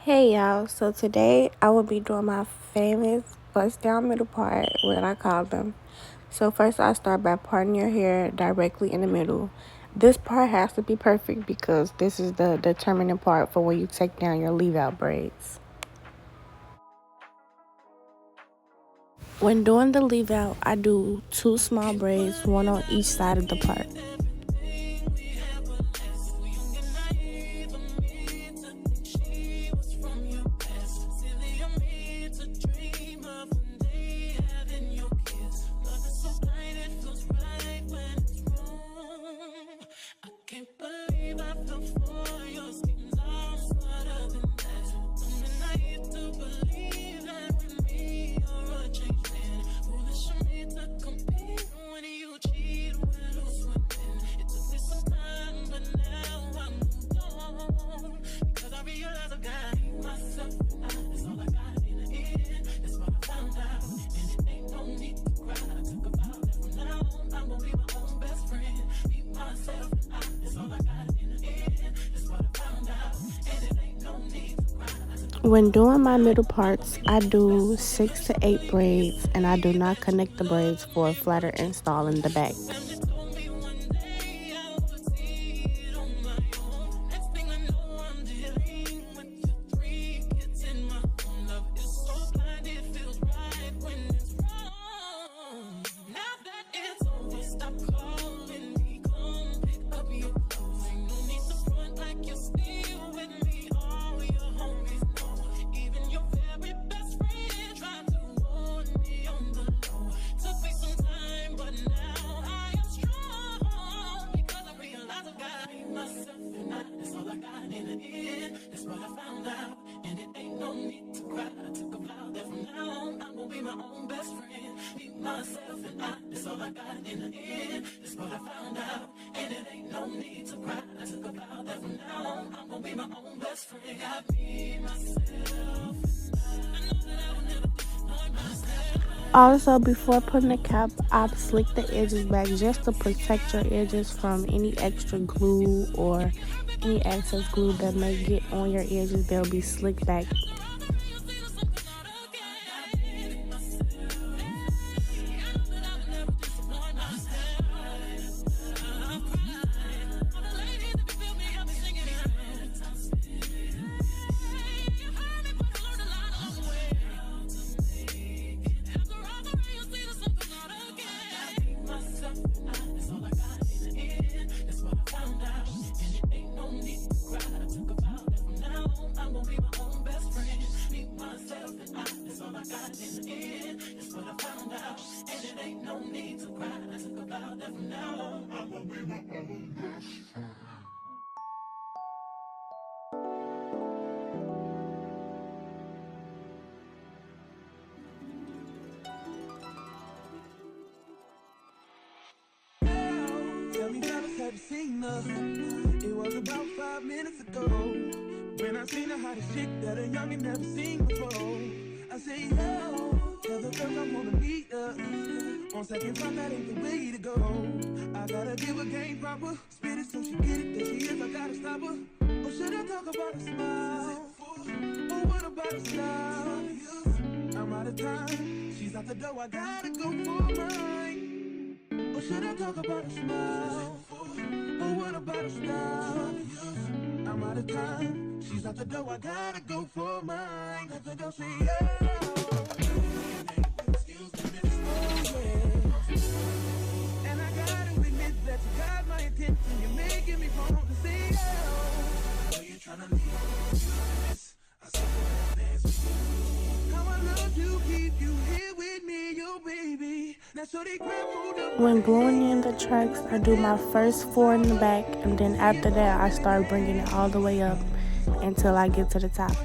Hey y'all, so today I will be doing my famous bust down middle part, what I call them. So first I start by parting your hair directly in the middle. This part has to be perfect because this is the determining part for when you take down your leave out braids. When doing the leave out, I do 2 small braids, one on each side of the part. When doing my middle parts, I do 6 to 8 braids and I do not connect the braids for a flatter install in the back. Also, before putting the cap, I slick the edges back just to protect your edges from any extra glue or any excess glue that may get on your edges. They'll be slicked back. It was about 5 minutes ago when I seen the hottest chick that a youngin' never seen before. I say, yo, tell the girls I wanna meet her. On second thought, that ain't the way to go. I gotta give her game proper, spit it so she get it. There she is, I gotta stop her. Or should I talk about a smile? Or what about a style? I'm out of time, she's out the door, I gotta go for mine. Or should I talk about a smile? Oh, what about a style? I'm out of time. She's out the door. I gotta go for mine. Have to go see Excuse me, oh, yeah. And I gotta admit that you got my attention. You're making me want to say, oh, you're trying to leave this. I saw you dance with you. How I love to keep you here with me, your baby. Now so they grab hold of When gluing in the tracks, I do my first 4 in the back, and then after that, I start bringing it all the way up until I get to the top.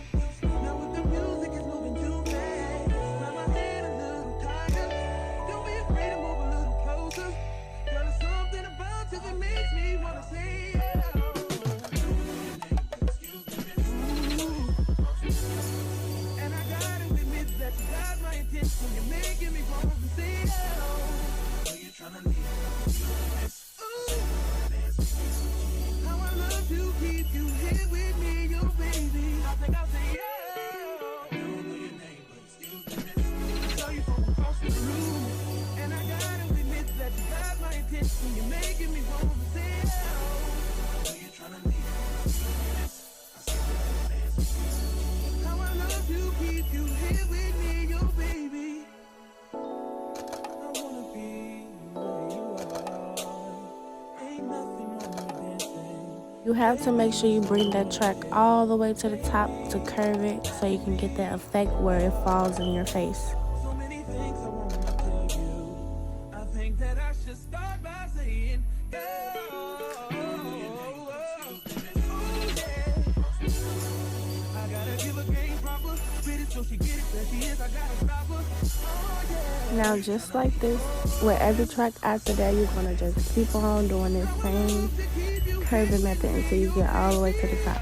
How I love to keep you here with me, your baby. I think I'll say yeah. You have to make sure you bring that track all the way to the top to curve it so you can get that effect where it falls in your face. So many things I wanna tell you. I think that I should start by saying, I gotta give a game proper. Spit it so she get it. There she is. I gotta stop her. Now, just like this, with every track after that, you're gonna just keep on doing this same curving method until you get all the way to the top.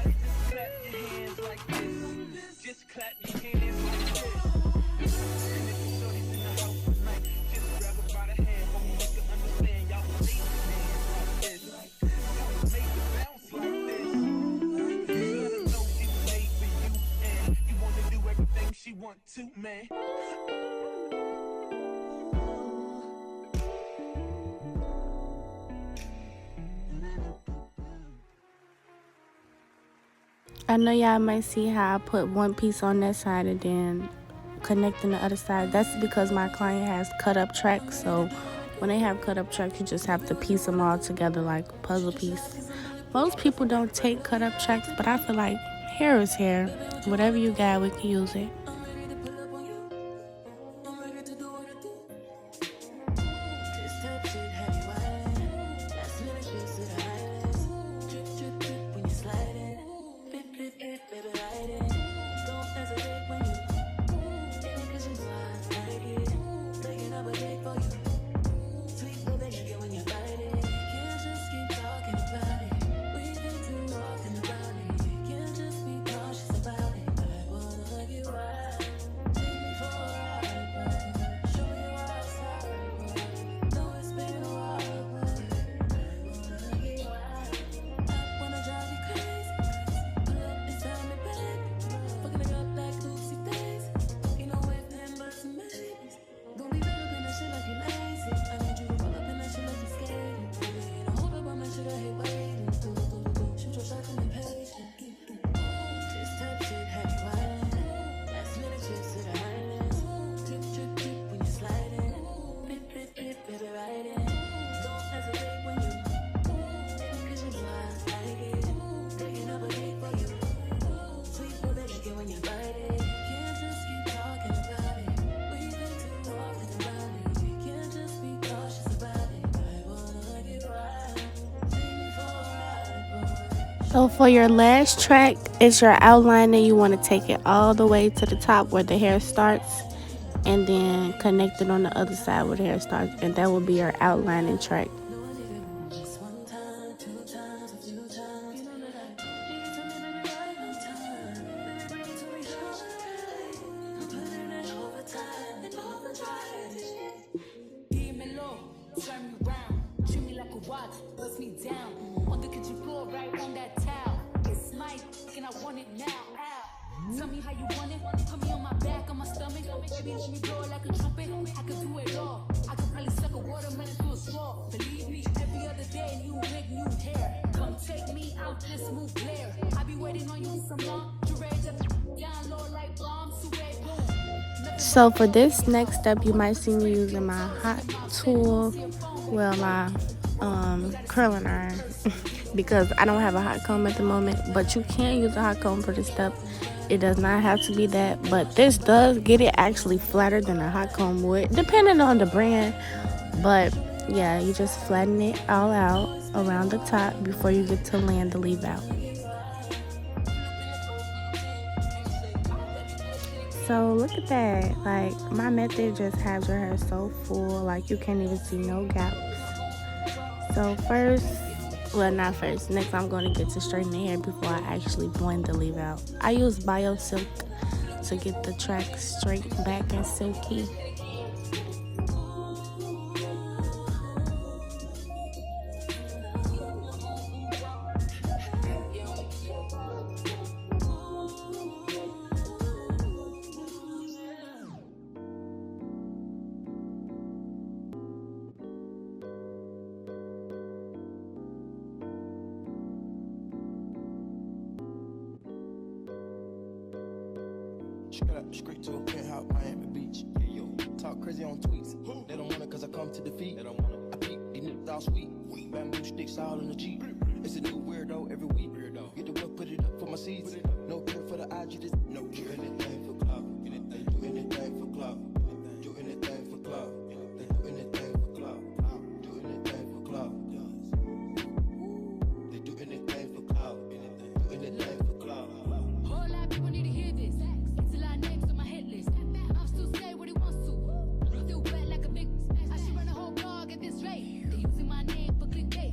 She want to, man. I know y'all might see how I put one piece on that side and then connecting the other side. That's because my client has cut up tracks, so when they have cut up tracks, you just have to piece them all together like a puzzle piece. Most people don't take cut up tracks, but I feel like hair is hair. Whatever you got, we can use it. So for your last track, it's your outline and you want to take it all the way to the top where the hair starts and then connect it on the other side where the hair starts, and that will be your outlining track. Tell me how you want it. Put me on my back, on my stomach. Baby, let me blow it like a trumpet. I could do it all. I could probably suck a watermelon through a straw. Believe me, every other day, new wig, new hair. Come take me out this smooth glare. I be waiting on you some long. Down low like bombs. So for this next step, you might see me using my hot tool, well, my curling iron, because I don't have a hot comb at the moment, but you can use a hot comb for this step. It does not have to be that, but this does get it actually flatter than a hot comb would, depending on the brand. But yeah, you just flatten it all out around the top before you get to land the leave out. So look at that, like my method just has your hair so full, like you can't even see no gaps. So not first, next I'm going to get to straighten the hair before I actually blend the leave out. I use Bio Silk to get the track straight back and silky. Straight to a penthouse, Miami Beach. Yeah, yo, talk crazy on tweets. They don't want it cause I come to defeat. They don't want it. I peep, these niggas all sweet. Bamboo sticks all in the Jeep. It's a new weirdo every week. Get the work, put it up for my seeds. No care for the IG, just no care. Do anything for clout. Do anything for clout. Do anything for clout. Do anything for clout. Do anything for clout. They do anything for clout. Do anything for clout. Whole lot of people need to hear this. It's a lot of names on my hit list. I'm still say what he wants to. Still wet like a big. I should run a whole blog at this rate. They using my name for clickbait.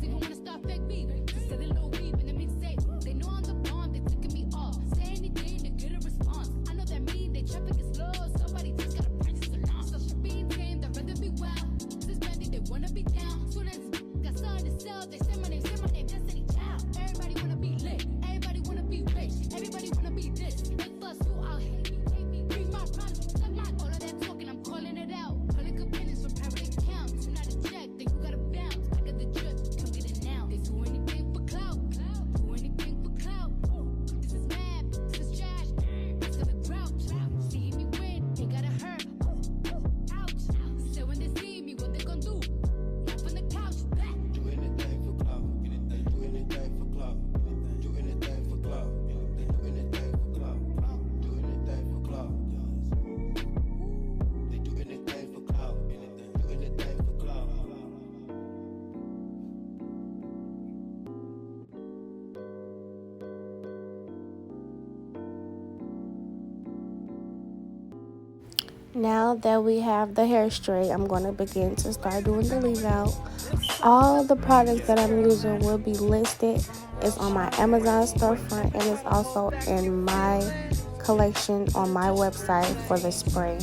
They gon' wanna start fake beef. Just sell a little beef in the mixtape. They know I'm the bomb. They ticking me off. Say anything to get a response. I know that mean they traffic is slow. Somebody just gotta practice along. So she being tame. They'd rather be wild. This bandit, they wanna be down. Soon as this got something to sell, they say my name, Destiny Child. Everybody wanna be lit. Everybody wanna be rich. Everybody wanna be this. They fuss you out, hate me. Bring my problems, suck my all of that talking. I'm calling it out. Public opinions from private accounts. You're not a check, then you gotta bounce. I got the drip, come get it now. They do anything for clout. Do anything for clout. This is mad, this is trash. It's gonna grouch. See me win, ain't gotta hurt. Ouch. So when they see me, what they gon' do? Up on the couch, back. Do anything for clout. Do anything for clout. Do anything for clout. Do anything for clout. Do anything for clout. They do anything for clout. Do anything for clout. Now that we have the hair straight, I'm going to begin to start doing the leave out. All the products that I'm using will be listed. It's on my Amazon storefront and it's also in my collection on my website for the spray.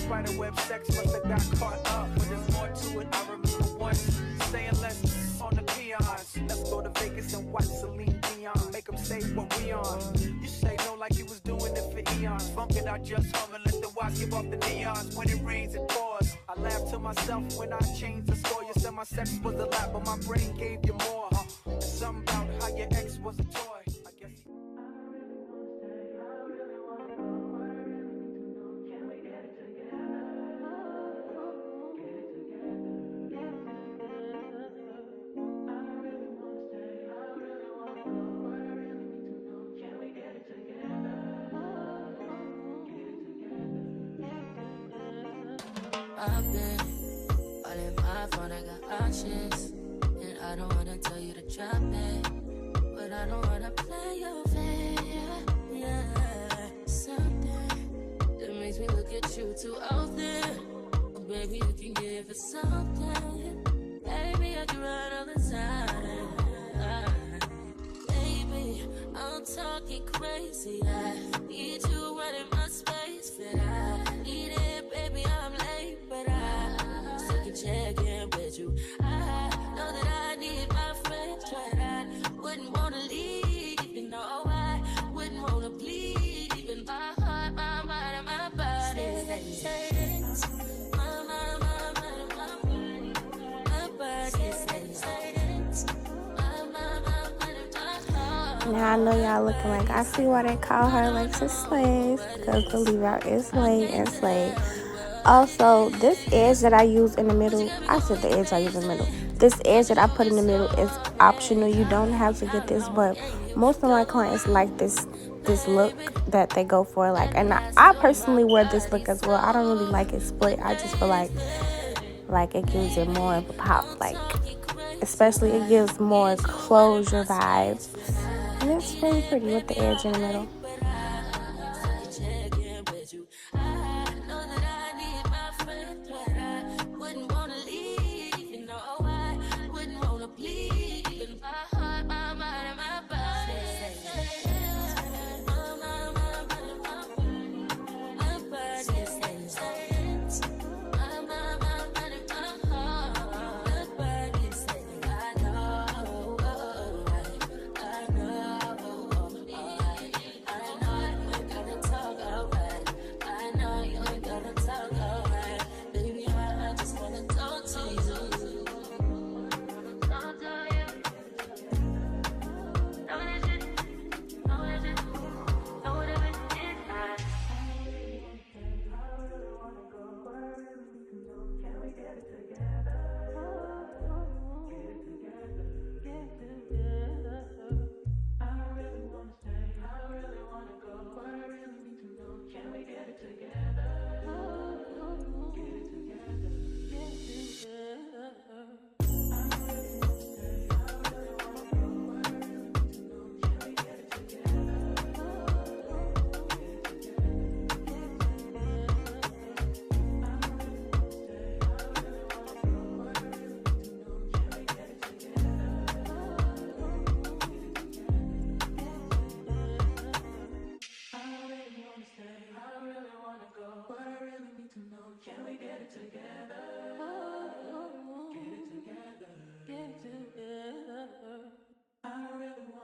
Spiderweb sex must have got caught up, but there's more to it. I remember once saying less on the peons. Let's go to Vegas and watch Celine Dion. Make them say what we on. You say no like you was doing it for eons. Funk it, I just hum and let the watch give off the neons. When it rains, it pours. I laugh to myself when I changed the score. You said my sex was a lot, but my brain gave you more. And something about how your ex was a toy. I guess I've been all in my phone, I got options. And I don't wanna tell you to drop it, but I don't wanna play your fair. Yeah, something that makes me look at you too out there. Oh, baby, you can give it something. Baby, I can run all the time. Baby, I'm talking crazy. I need you running my space, but I need it, baby. I'm late, but I still can check in with you. I know that I need my friends, but I wouldn't wanna leave. You know, I wouldn't wanna bleed. Even my heart, my mind, and my body. Says, my mind, and my body. My body says, my mind, and my heart. Now I know y'all looking like, I see why they call her Alexisslayys, because the leave out is laid and slayed. Also, this edge that I use in the middle, I said the edge I use in the middle. This edge that I put in the middle is optional. You don't have to get this, but most of my clients like this look that they go for. Like, and I personally wear this look as well. I don't really like it split. I just feel like it gives it more of a pop. Like, especially it gives more closure vibes. And it's really pretty with the edge in the middle.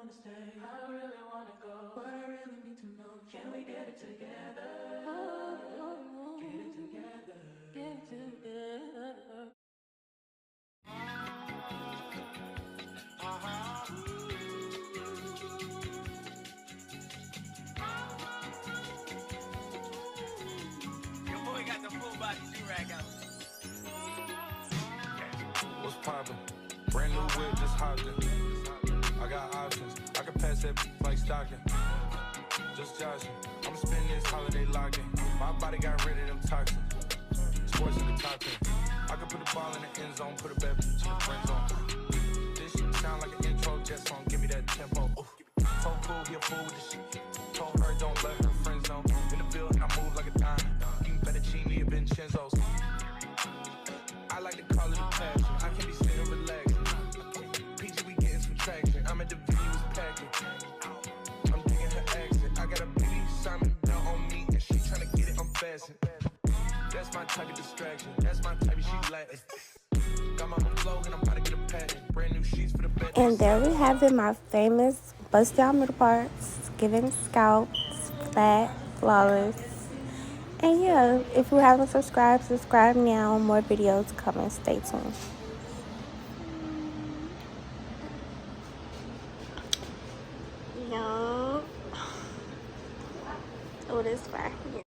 wanna stay. I really wanna go. But I really need to know. Can we get it together? Get it together. Get it together. Your boy got the full body do-rag out. What's poppin'? Brand new whip, just hopped in. I got options. I can pass that like stocking. Just joshing. I'ma spend this holiday locking. My body got rid of them toxins. Sports in the top 10. I can put the ball in the end zone, put a bad bitch in the friend zone. This shit sound like an intro jet song. Give me that tempo. Ooh. Told fool, he a fool with this shit. Told her don't let her friends know. In the building, I move like a dime. Eating fettuccine and Vincenzo's. I like to call it a passion. I can be sitting relaxing. PG, we getting some traction. I'm at the videos packing. I'm digging her accent. I got a beauty Simon belt on me, and she tryna get it unfastened. That's my type of distraction. That's my type of she Latin. Got my own flow and I'm about to get a patent. Brand new sheets for the bed. And there we have it, my famous bust down middle parts, giving scalps, flat, flawless. And yeah, if you haven't subscribed, subscribe now. More videos coming. Stay tuned. Yo. Oh, this right here.